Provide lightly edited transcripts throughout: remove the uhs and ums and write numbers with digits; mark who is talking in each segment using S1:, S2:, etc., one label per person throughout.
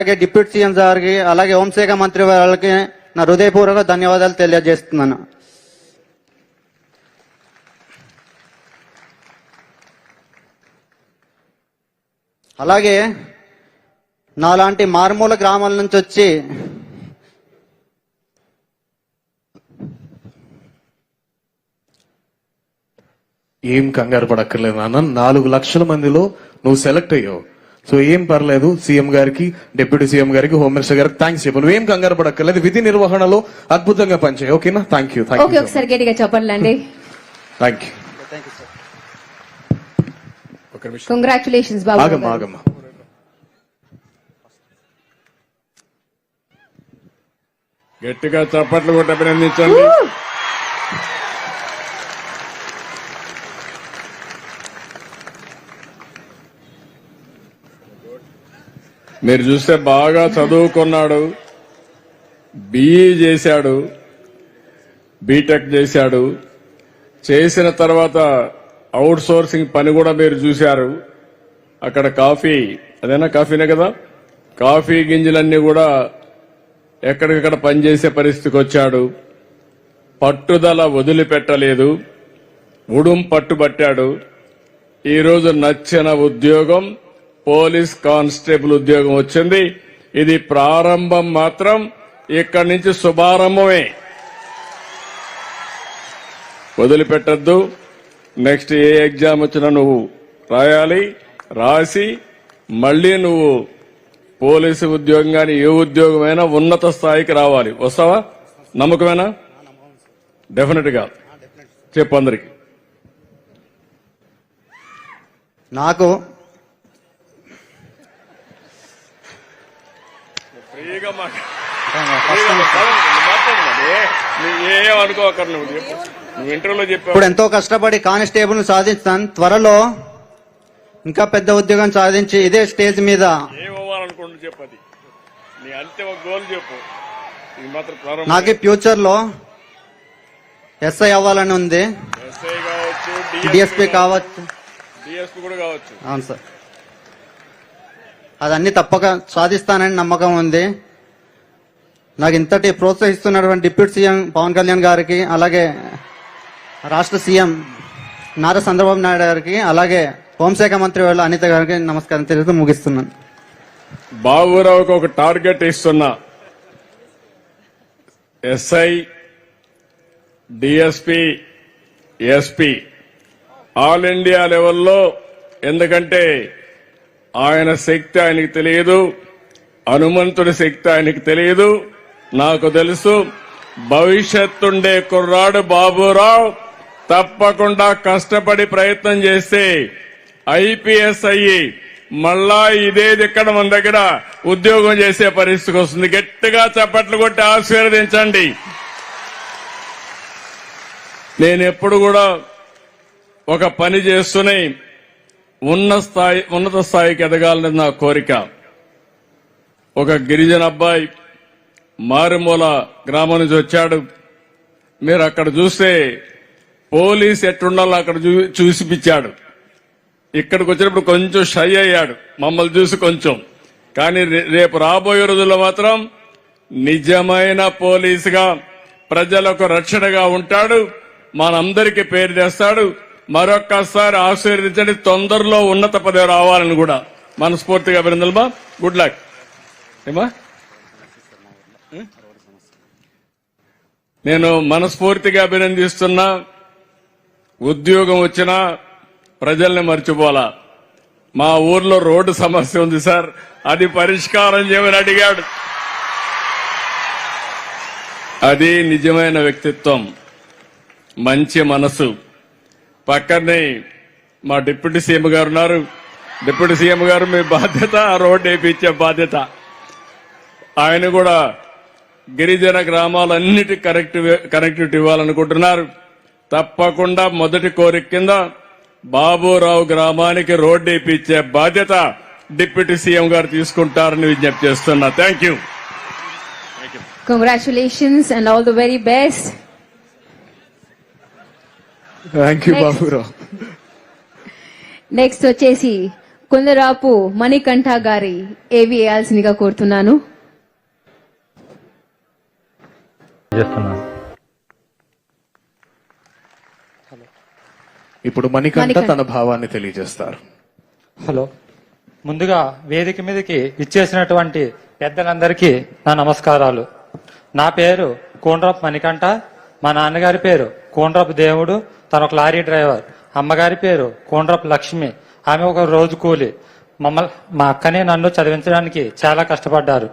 S1: అలాగే deputy CM గారికి అలాగే హోంశాఖ మంత్రి వాళ్ళకి నా హృదయపూర్వక ధన్యవాదాలు తెలియజేస్తున్నాను. అలాగే నాలాంటి మారుమూల గ్రామాల నుంచి వచ్చి
S2: ఏం కంగారు పడక్కర్లేదు నాన్న. 4 లక్షల మందిలో నువ్వు సెలెక్ట్ అయ్యావు. సో ఏం పర్లేదు. సీఎం గారికి, డిప్యూటీ సీఎం గారికి, హోమ్ మినిస్టర్ గారికి థ్యాంక్స్ చెప్పు. నువ్వేం కంగారు పడక్కర్లేదు. విధి నిర్వహణలో అద్భుతంగా పనిచేయి. ఓకేనా? Thank you.
S3: ఓకే, ఒకసారి గట్టిగా చెప్పండి.
S2: Thank you.
S3: కంగ్రాచులేషన్స్ బాబు.
S2: ఆగమ్మా.
S4: గట్టిగా చప్పట్లు కొట్టి అభినందించండి. మీరు చూస్తే బాగా చదువుకున్నాడు, బిఈ చేశాడు, బీటెక్ చేశాడు. చేసిన తర్వాత అవుట్ సోర్సింగ్ పని కూడా మీరు చూశారు. అక్కడ కాఫీనే కదా, కాఫీ గింజలన్నీ కూడా ఎక్కడికక్కడ పనిచేసే పరిస్థితికి వచ్చాడు. పట్టుదల వదిలిపెట్టలేదు, పట్టుబట్టాడు. ఈరోజు నచ్చిన ఉద్యోగం పోలీస్ కానిస్టేబుల్ ఉద్యోగం వచ్చింది. ఇది ప్రారంభం మాత్రం, ఇక్కడి నుంచి శుభారంభమే. వదిలిపెట్టద్దు. నెక్స్ట్ ఏ ఎగ్జామ్ వచ్చినా నువ్వు రాయాలి, రాసి మళ్లీ నువ్వు పోలీసు ఉద్యోగం కానీ ఏ ఉద్యోగమైనా ఉన్నత స్థాయికి రావాలి. వస్తావా? నమ్మకమేనా? డెఫినెట్ గా చెప్పు అందరికి.
S1: నాకు
S4: ఏమనుకోకరు, నువ్వు ఇంటర్వ్యూలో చెప్పు.
S1: ఇప్పుడు ఎంతో కష్టపడి కానిస్టేబుల్ సాధిస్తాను. త్వరలో ఇంకా పెద్ద ఉద్యోగం సాధించి ఇదే స్టేజ్ మీద
S4: ఏమవ్వాలనుకుంటు చెప్పది. నీ అంతిమ గోల్ చెప్పు.
S1: నాకు ఫ్యూచర్ లో ఎస్ఐ అవ్వాలని ఉంది.
S4: ఎస్ఐ కావచ్చు,
S1: డిఎస్పీ కావచ్చు,
S4: డిఎస్పీ కూడా కావచ్చు.
S1: అవును సార్. అదన్నీ తప్పక సాధిస్తానని నమ్మకం ఉంది. నాకు ఇంతటి ప్రోత్సహిస్తున్నటువంటి డిప్యూటీ సీఎం పవన్ కళ్యాణ్ గారికి, అలాగే రాష్ట్ర సీఎం నారా చంద్రబాబు నాయుడు గారికి, అలాగే హోంశాఖ మంత్రి వాళ్ళ అనిత గారికి నమస్కారం తెలుస్తూ ముగిస్తున్నాను.
S4: బాబురావుకి ఒక టార్గెట్ ఇస్తున్నా. SI, DSP, SP all India లెవెల్లో. ఎందుకంటే ఆయన శక్తి ఆయనకి తెలియదు, హనుమంతుడి శక్తి ఆయనకి తెలియదు. నాకు తెలుసు. భవిష్యత్తుండే కుర్రాడు బాబురావు తప్పకుండా కష్టపడి ప్రయత్నం చేస్తే ఐపీఎస్ అయ్యి మళ్ళా ఇదేది ఇక్కడ మన దగ్గర ఉద్యోగం చేసే పరిస్థితికి వస్తుంది. గట్టిగా చప్పట్లు కొట్టి ఆశీర్వదించండి. నేను ఎప్పుడు కూడా ఒక పని చేస్తూనే ఉన్నత స్థాయికి ఎదగాలని నా కోరిక. ఒక గిరిజన అబ్బాయి మారుమూల గ్రామం నుంచి వచ్చాడు. మీరు అక్కడ చూస్తే పోలీస్ ఎట్లుండాలో అక్కడ చూసిపించాడు. ఇక్కడికి వచ్చినప్పుడు కొంచెం షై అయ్యాడు మమ్మల్ని చూసి కొంచెం. కానీ రేపు రాబోయే రోజుల్లో మాత్రం నిజమైన పోలీసుగా ప్రజలకు రక్షణగా ఉంటాడు. మనందరికీ పేరు తెస్తాడు. మరొక్కసారి ఆశీర్వదించండి. తొందరలో ఉన్నత పదవి రావాలని కూడా మనస్ఫూర్తిగా అభినందనమా. Good luck. ఏమా నేను మనస్ఫూర్తిగా అభినందిస్తున్నా. ఉద్యోగం వచ్చినా ప్రజల్ని మర్చిపోలా. మా ఊర్లో రోడ్డు సమస్య ఉంది సార్, అది పరిష్కారం చేయమని అడిగాడు. అది నిజమైన వ్యక్తిత్వం, మంచి మనసు. పక్కనే మా డిప్యూటీ సీఎం గారు ఉన్నారు. డిప్యూటీ సీఎం గారు మీ బాధ్యత ఆ రోడ్డు వేయించే బాధ్యత. ఆయన కూడా గిరిజన గ్రామాలన్నిటి కనెక్టివిటీ ఇవ్వాలనుకుంటున్నారు. తప్పకుండా మొదటి కోరిక కింద బాబురావు గ్రామానికి రోడ్డు వేయించే బాధ్యత డిప్యూటీ సీఎం గారు తీసుకుంటారని విజ్ఞప్తి చేస్తున్నా. Thank you.
S3: Congratulations and all the very best.
S2: Thank you Baburao.
S3: Next వచ్చేసి కుందరాపు మణికంఠ గారి ఏవి వేయాల్సిందిగా కోరుతున్నాను.
S2: ఇప్పుడు మణికంఠ తన భావాన్ని తెలియజేస్తారు.
S5: హలో, ముందుగా వేదిక మీదకి ఇచ్చేసినటువంటి పెద్దలందరికీ నా నమస్కారాలు. నా పేరు కోండ్రపు మణికంఠ. మా నాన్నగారి పేరు కోండ్రపు దేవుడు, తను ఒక లారీ డ్రైవర్. అమ్మగారి పేరు కోండ్రపు లక్ష్మి, ఆమె ఒక రోజు కూలి. మా అక్కనే నన్ను చదివించడానికి చాలా కష్టపడ్డారు.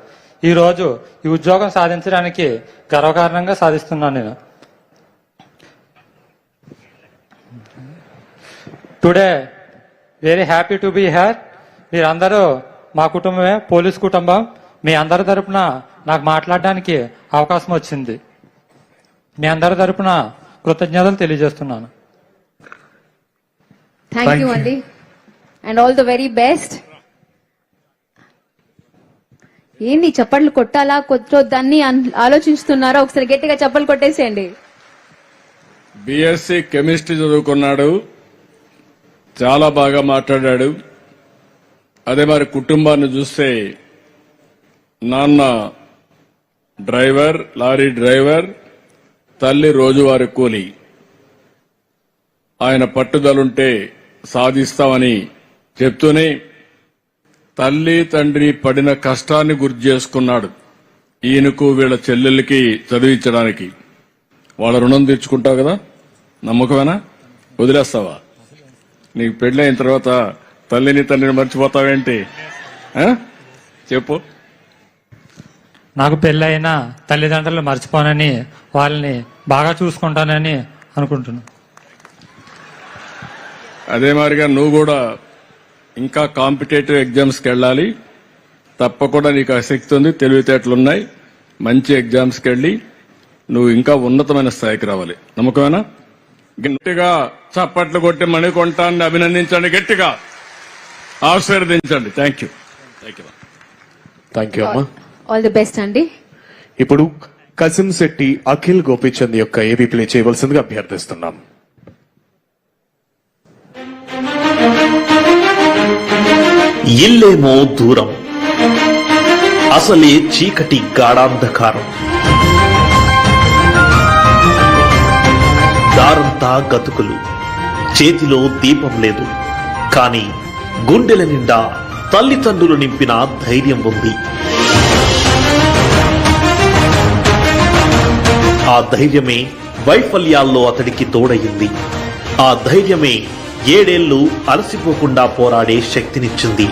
S5: ఈ రోజు ఈ ఉద్యోగం సాధించడానికి గర్వకారణంగా సాధిస్తున్నాను నేను. Today very happy to be here. మీరందరూ మా కుటుంబమే, పోలీస్ కుటుంబం. మీ అందరి తరపున నాకు మాట్లాడడానికి అవకాశం వచ్చింది. మీ అందరి తరపున కృతజ్ఞతలు తెలియజేస్తున్నాను.
S3: థ్యాంక్ యూ అండి, and all the very best. ఏంది చప్పట్లు కొట్టాలా కొట్టొద్దని ఆలోచిస్తున్నారా? ఒకసారి గట్టిగా చప్పట్లు కొట్టేసేయండి.
S4: బీఎస్సీ కెమిస్ట్రీ చదువుకున్నాడు, చాలా బాగా మాట్లాడాడు. అదే మరి కుటుంబాన్ని చూస్తే నాన్న డ్రైవర్, లారీ డ్రైవర్, తల్లి రోజువారీ కూలి. ఆయన పట్టుదలుంటే సాధిస్తామని చెప్తూనే తల్లి తండ్రి పడిన కష్టాన్ని గుర్తు చేసుకున్నాడు. ఈయనకు వీళ్ళ చెల్లెళ్ళకి చదివించడానికి. వాళ్ళ రుణం తీర్చుకుంటావు కదా, నమ్మకమేనా? వదిలేస్తావా? నీకు పెళ్ళైన తర్వాత తల్లిని తండ్రిని మర్చిపోతావేంటి? చెప్పు.
S5: నాకు పెళ్ళైనా తల్లిదండ్రులు మర్చిపోనని, వాళ్ళని బాగా చూసుకుంటానని అనుకుంటున్నాను.
S4: అదే మాదిరిగా నువ్వు కూడా ఇంకా కాంపిటేటివ్ ఎగ్జామ్స్కి వెళ్ళాలి. తప్పకుండా నీకు ఆసక్తి ఉంది, తెలివితేటలున్నాయి. మంచి ఎగ్జామ్స్కి వెళ్ళి నువ్వు ఇంకా ఉన్నతమైన స్థాయికి రావాలి. నమ్మకమేనా? గట్టిగా చప్పట్లు కొట్టి మణికంఠాన్ని అభినందించండి, గట్టిగా ఆశీర్వదించండి. Thank you.
S2: థ్యాంక్ యూ అమ్మా.
S3: ఆల్ ది బెస్ట్ అండి.
S2: ఇప్పుడు కసిం శెట్టి అఖిల్ గోపిచంద్ యొక్క ఏబీ ప్లే చేయవలసిందిగా అభ్యర్థిస్తున్నాం.
S6: ఇల్లేమో దూరం, అసలే చీకటి గాఢాంధకారం, దారంతా గతుకులు, చేతిలో దీపం లేదు. కాని గుండెల నిండా తల్లిదండ్రులు నింపిన ధైర్యం ఉంది. ఆ ధైర్యమే వైఫల్యాల్లో అతడికి తోడయింది. ఆ ధైర్యమే 7 ఏళ్లు అలసిపోకుండా పోరాడే శక్తినిచ్చింది.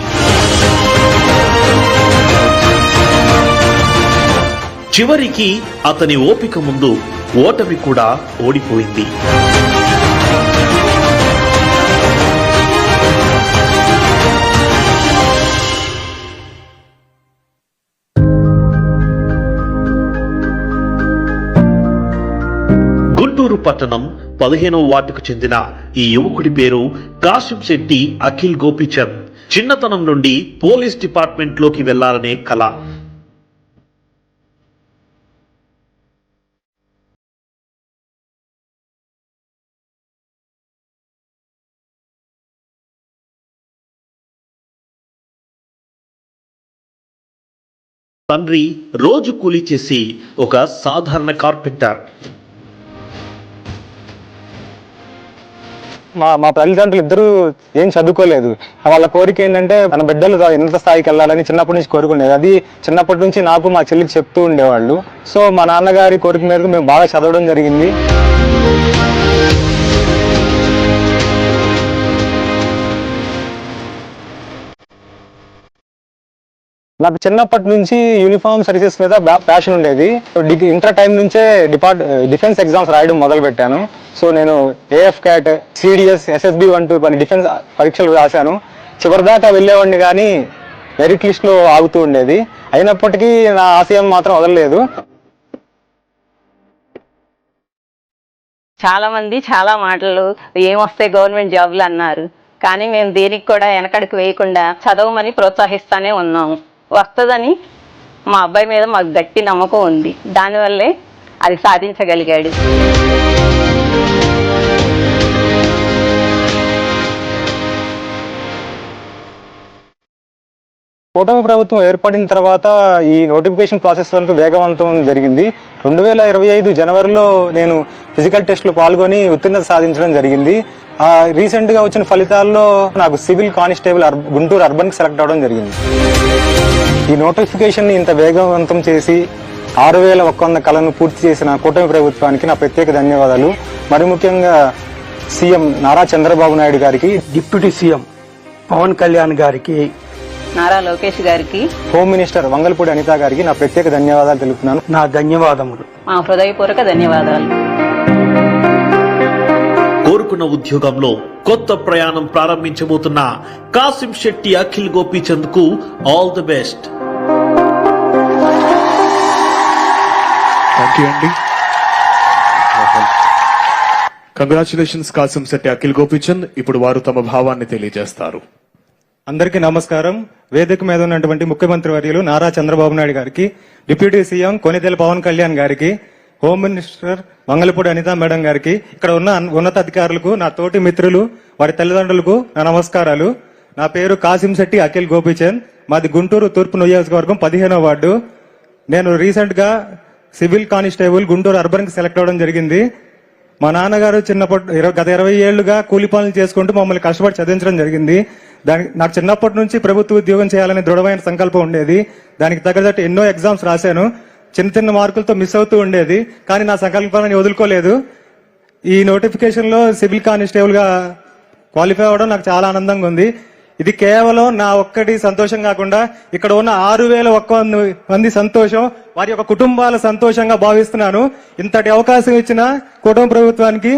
S6: చివరికి అతని ఓపిక ముందు ఓటమి కూడా ఓడిపోయింది. గుంటూరు పట్టణం 15వ వార్డుకు చెందిన ఈ యువకుడి పేరు కాసిం శెట్టి అఖిల్ గోపిచంద్. చిన్నతనం నుండి పోలీస్ డిపార్ట్మెంట్ లోకి వెళ్లాలనే కల. తండ్రి రోజు కూలీ చేసి ఒక సాధారణ కార్పెంటర్.
S7: మా తల్లిదండ్రులు ఇద్దరు ఏం చదువుకోలేదు. వాళ్ళ కోరిక ఏంటంటే మన బిడ్డలు ఎంత స్థాయికి వెళ్ళాలని చిన్నప్పటి నుంచి కోరుకునేది. అది చిన్నప్పటి నుంచి నాకు మా చెల్లికి చెప్తూ ఉండేవాళ్ళు. సో మా నాన్నగారి కోరిక మేరకు మేము బాగా చదవడం జరిగింది. నాకు చిన్నప్పటి నుంచి యూనిఫామ్ సర్వీసెస్ మీద ప్యాషన్ ఉండేది. ఇంటర్ టైం నుంచే డిఫెన్స్ ఎగ్జామ్స్ రాయడం మొదలు పెట్టాను. సో నేను ఏఎఫ్ క్యాట్, సిడిఎస్, ఎస్ఎస్బి వంటి కొన్ని డిఫెన్స్ పరీక్షలు రాశాను. చివరిదాకా వెళ్ళేవాడిని కానీ మెరిట్ లిస్ట్ లో ఆగుతూ ఉండేది. అయినప్పటికీ నా ఆశయం మాత్రం వదలలేదు.
S8: చాలా మంది చాలా మాటలు ఏమొస్తాయి గవర్నమెంట్ జాబ్లు అన్నారు. కానీ మేము దేనికి కూడా వెనకడికి వేయకుండా చదవమని ప్రోత్సహిస్తానే ఉన్నాము. వస్తుందని మా అబ్బాయి మీద మాకు గట్టి నమ్మకం ఉంది. దానివల్లే అది సాధించగలిగాడు.
S7: కూటమి ప్రభుత్వం ఏర్పడిన తర్వాత ఈ నోటిఫికేషన్ ప్రాసెస్ వరకు వేగవంతం జరిగింది. 2025 జనవరిలో నేను ఫిజికల్ టెస్ట్లో పాల్గొని ఉత్తీర్ణత సాధించడం జరిగింది. రీసెంట్ గా వచ్చిన ఫలితాల్లో నాకు సివిల్ కానిస్టేబుల్ గుంటూరు అర్బన్ కి సెలెక్ట్ అవడం జరిగింది. ఈ నోటిఫికేషన్ ఇంత వేగవంతం చేసి 6100 కళను పూర్తి చేసిన కూటమి ప్రభుత్వానికి నా ప్రత్యేక ధన్యవాదాలు. మరి ముఖ్యంగా సీఎం నారా చంద్రబాబు నాయుడు గారికి,
S9: డిప్యూటీ సీఎం పవన్ కళ్యాణ్ గారికి,
S8: నారా లోకేష్ గారికి,
S7: హోమ్ మినిస్టర్ వంగల్పూడి అనిత గారికి నా ప్రత్యేక ధన్యవాదాలు తెలుపుతున్నాను.
S9: నా ధన్యవాదములు.
S8: మా హృదయపూర్వక ధన్యవాదాలు.
S6: కోరుకున్న ఉద్యోగంలో కొత్త ప్రయాణం ప్రారంభించబోతున్న కాసిం శెట్టి అఖిల్ గోపీచంద్ కు all the best.
S2: Thank you అండి. కంగ్రాచులేషన్స్ కాసిం శెట్టి అఖిల్ గోపీచంద్. ఇప్పుడు వారు తమ భావాన్ని తెలియజేస్తారు.
S7: అందరికీ నమస్కారం. వేదిక మీద ఉన్నటువంటి ముఖ్యమంత్రి వర్యులు నారా చంద్రబాబు నాయుడు గారికి, డిప్యూటీ సీఎం కొనిదెల పవన్ కళ్యాణ్ గారికి, home minister Vangalapudi Anitha madam గారికి, ఇక్కడ ఉన్న ఉన్నతాధికారులకు, నా తోటి మిత్రులు, వారి తల్లిదండ్రులకు నా నమస్కారాలు. నా పేరు కాసిం శెట్టి అఖిల్ గోపీచంద్. మాది గుంటూరు తూర్పు నియోజకవర్గం 15వ వార్డు. నేను రీసెంట్ గా సివిల్ కానిస్టేబుల్ గుంటూరు అర్బన్ కి సెలెక్ట్ అవ్వడం జరిగింది. మా నాన్నగారు గత 20 ఏళ్లుగా కూలి పనులు చేసుకుంటూ మమ్మల్ని కష్టపడి చదివించడం జరిగింది. నాకు చిన్నప్పటి నుంచి ప్రభుత్వ ఉద్యోగం చేయాలనే దృఢమైన సంకల్పం ఉండేది. దానికి తగ్గట్టు ఎన్నో ఎగ్జామ్స్ రాశాను. చిన్న మార్కులతో మిస్ అవుతూ ఉండేది, కానీ నా సంకల్పాన్ని వదులుకోలేదు. ఈ నోటిఫికేషన్ లో సివిల్ కానిస్టేబుల్ గా క్వాలిఫై అవ్వడం నాకు చాలా ఆనందంగా ఉంది. ఇది కేవలం నా ఒక్కటి సంతోషం కాకుండా ఇక్కడ ఉన్న 6001 మంది సంతోషం, వారి యొక్క కుటుంబాల సంతోషంగా భావిస్తున్నాను. ఇంతటి అవకాశం ఇచ్చిన కుటుంబ ప్రభుత్వానికి